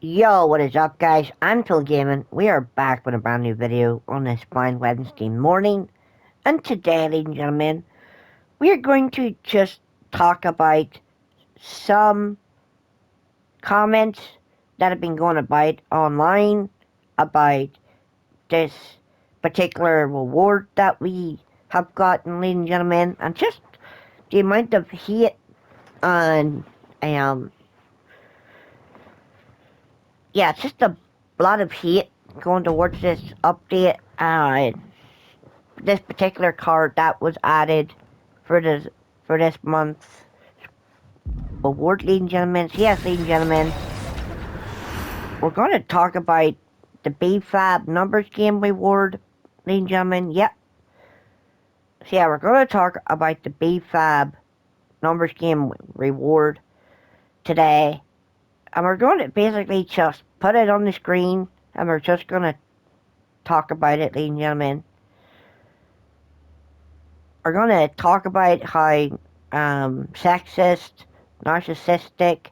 Yo, what is up, guys? I'm Phil Gaming. We are back with a brand new video on this fine Wednesday morning. And today, ladies and gentlemen, we are going to just talk about some comments that have been going about online about this particular reward that we have gotten, ladies and gentlemen, and just the amount of hate and um yeah, it's just a lot of hate going towards this update. This particular card that was added for this month's award, ladies and gentlemen. So yes, ladies and gentlemen, we're going to talk about the B-Fab numbers game reward, ladies and gentlemen. Yep. So yeah, we're going to talk about the B-Fab numbers game reward today, and we're going to basically just put it on the screen, and we're just going to talk about it, ladies and gentlemen. We're going to talk about how sexist, narcissistic,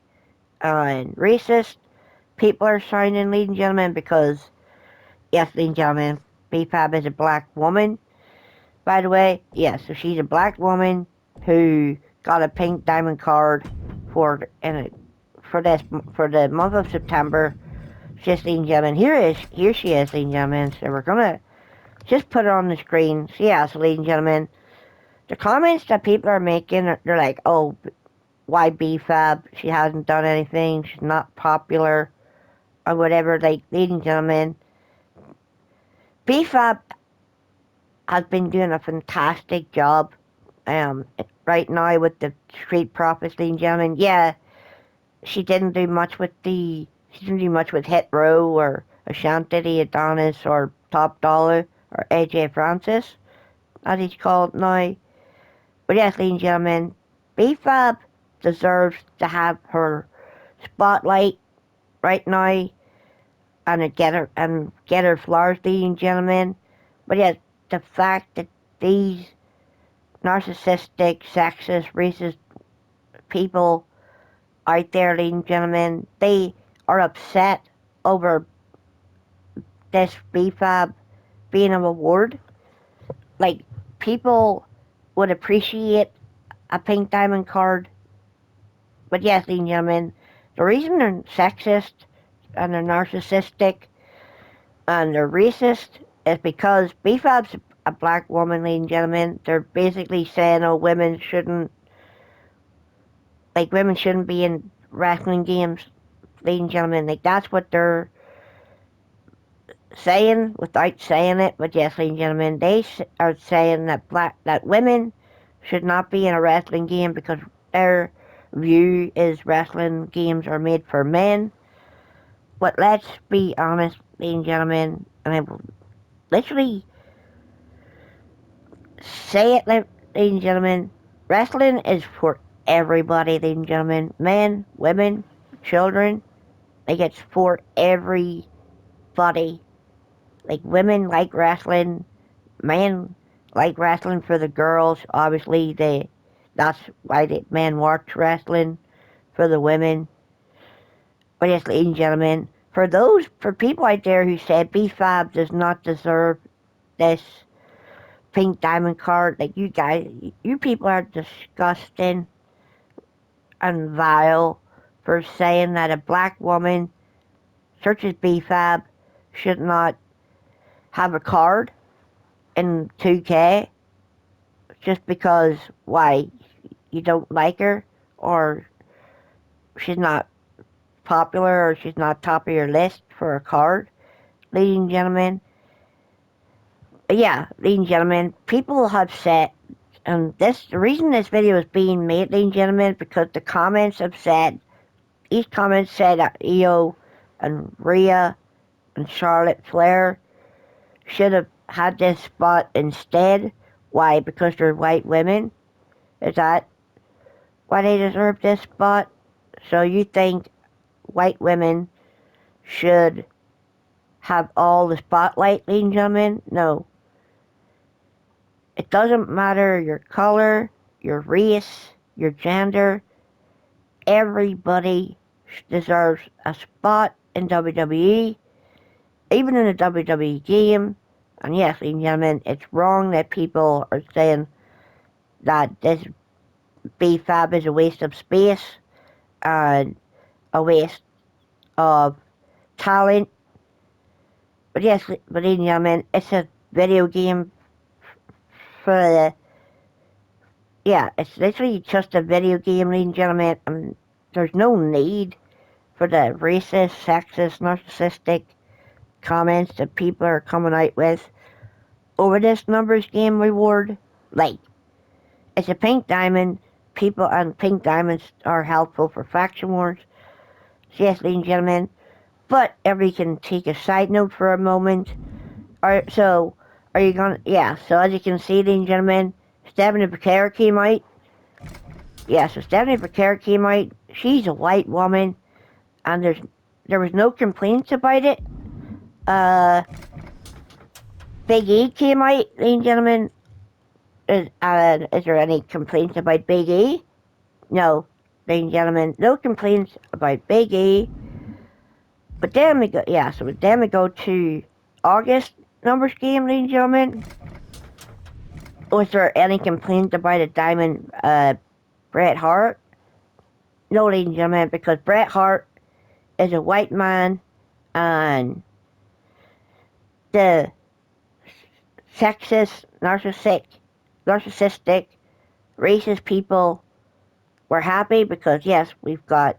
and racist people are signing, ladies and gentlemen, because, yes, ladies and gentlemen, B-Fab is a black woman, by the way. Yes, so she's a black woman who got a pink diamond card for for the month of September. Just, ladies and gentlemen, here she is, ladies and gentlemen. So we're gonna just put it on the screen. So yeah, so ladies and gentlemen, the comments that people are making, they're like, oh, why B-Fab? She hasn't done anything. She's not popular or whatever. Like, ladies and gentlemen, B-Fab has been doing a fantastic job right now with the Street Profits, ladies and gentlemen. Yeah, she didn't do much with Hit Row or Ashanti, Adonis or Top Dollar or AJ Francis, as he's called now. But yes, ladies and gentlemen, B-Fab deserves to have her spotlight right now and get her flowers, ladies and gentlemen. But yes, the fact that these narcissistic, sexist, racist people out there, ladies and gentlemen, they are upset over this B-Fab being a reward. Like, people would appreciate a pink diamond card. But yes, ladies and gentlemen, the reason they're sexist and they're narcissistic and they're racist is because B-Fab's a black woman, ladies and gentlemen. They're basically saying, oh, women shouldn't be in wrestling games, ladies and gentlemen. Like, that's what they're saying without saying it. But yes, ladies and gentlemen, they are saying that women should not be in a wrestling game because their view is wrestling games are made for men. But let's be honest, ladies and gentlemen, and I will literally say it, ladies and gentlemen, wrestling is for everybody, ladies and gentlemen. Men, women, children. Like, it's for everybody. Like, women like wrestling, men like wrestling for the girls. Obviously, that's why the men watch wrestling for the women. But yes, ladies and gentlemen, for people out there who say B-Fab does not deserve this pink diamond card, like, you guys, you people are disgusting and vile for saying that a black woman such as B-Fab should not have a card in 2K just because, why, you don't like her or she's not popular or she's not top of your list for a card, ladies and gentlemen. But yeah, ladies and gentlemen, people have said, and the reason this video is being made, ladies and gentlemen, because the comments have said, these comments said that Io and Rhea and Charlotte Flair should have had this spot instead. Why? Because they're white women? Is that why they deserve this spot? So you think white women should have all the spotlight, ladies and gentlemen? No. It doesn't matter your color, your race, your gender. Everybody deserves a spot in WWE, even in the WWE game. And yes, ladies and gentlemen, it's wrong that people are saying that this B-Fab is a waste of space and a waste of talent. But yes, but ladies and gentlemen, it's a video game for the, yeah, it's literally just a video game, ladies and gentlemen, and there's no need for the racist, sexist, narcissistic comments that people are coming out with over this numbers game reward. Like, it's a pink diamond. People and pink diamonds are helpful for faction wars. So yes, ladies and gentlemen. But if we can take a side note for a moment. So, are you gonna, yeah, so as you can see, ladies and gentlemen, Stephanie Becerra came out. Yeah, so Stephanie Becerra came out. She's a white woman, and there was no complaints about it. Big E came out, ladies and gentlemen. Is there any complaints about Big E? No, ladies and gentlemen, no complaints about Big E. But then we go, yeah, so then we go to August numbers game, ladies and gentlemen. Was there any complaints about a diamond, Bret Hart? No, ladies and gentlemen, because Bret Hart is a white man, and the sexist, narcissistic, racist people were happy because yes, we've got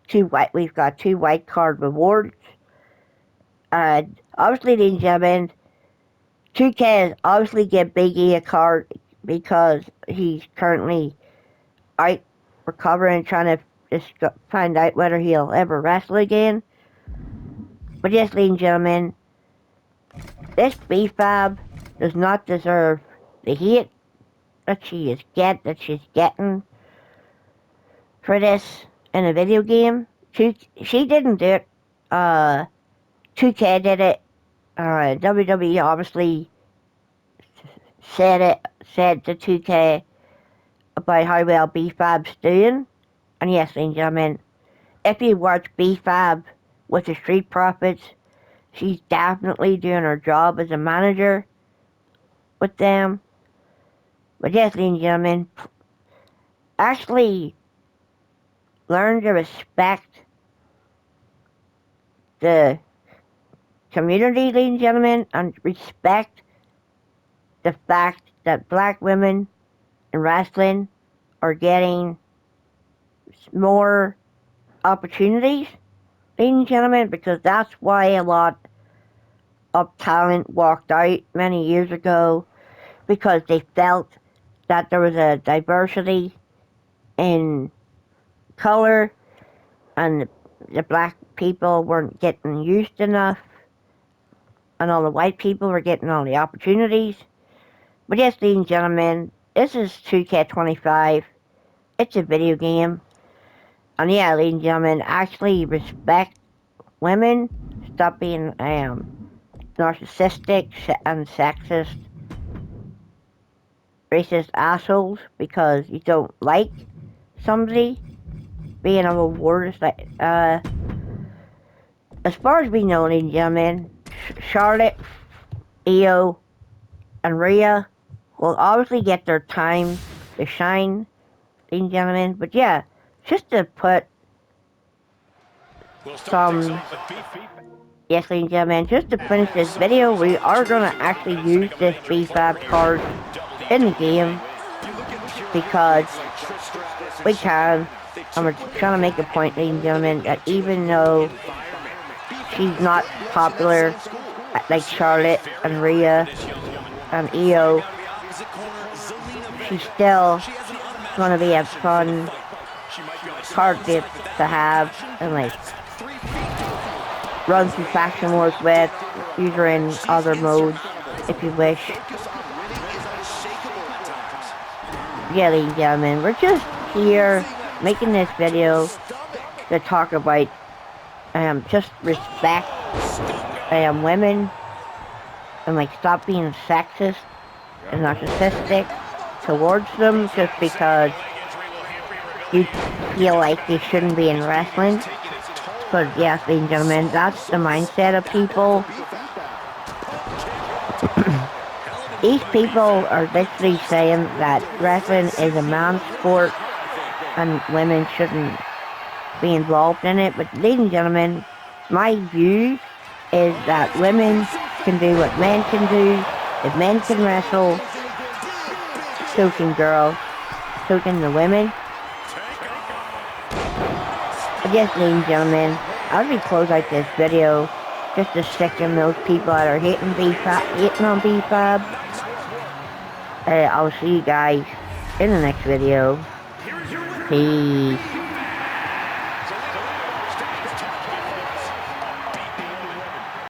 two white card rewards, and obviously, ladies and gentlemen, 2K is obviously give Big E a card because he's currently out recovering, trying to just find out whether he'll ever wrestle again. But yes, ladies and gentlemen, this B-Fab does not deserve the hate that she's getting for this in a video game. She didn't do it. 2K did it. WWE obviously said to 2K about how well B-Fab's doing. And yes, ladies and gentlemen, if you watch B-Fab with the Street Profits, she's definitely doing her job as a manager with them. But yes, ladies and gentlemen, actually learn to respect the community, ladies and gentlemen, and respect the fact that black women in wrestling are getting more opportunities, ladies and gentlemen, because that's why a lot of talent walked out many years ago, because they felt that there was a diversity in color and the black people weren't getting used enough and all the white people were getting all the opportunities. But yes, ladies and gentlemen, this is 2K25. It's a video game. And yeah, ladies and gentlemen, actually respect women. Stop being narcissistic and sexist, racist assholes because you don't like somebody being a reward. As far as we know, ladies and gentlemen, Charlotte, Io, and Rhea will obviously get their time to shine, ladies and gentlemen. But yeah, just to put some, yes, ladies and gentlemen, just to finish this video, we are going to actually use this B-Fab card in the game because we can, and we're trying to make a point, ladies and gentlemen, that even though she's not popular like Charlotte and Rhea and Io, she's still going to be a fun card to have and like run some faction wars with, use her in other modes if you wish. Yeah, ladies and gentlemen, we're just here making this video to talk about just respect women and like stop being sexist and narcissistic towards them just because you feel like they shouldn't be in wrestling. But yes, ladies and gentlemen, that's the mindset of people. These people are literally saying that wrestling is a man's sport and women shouldn't be involved in it. But ladies and gentlemen, my view is that women can do what men can do. If men can wrestle, so can girls, so can the women. But yes, ladies and gentlemen, I'll be close out this video just to stick in those people that are hating on B-Fab. I'll see you guys in the next video. Peace.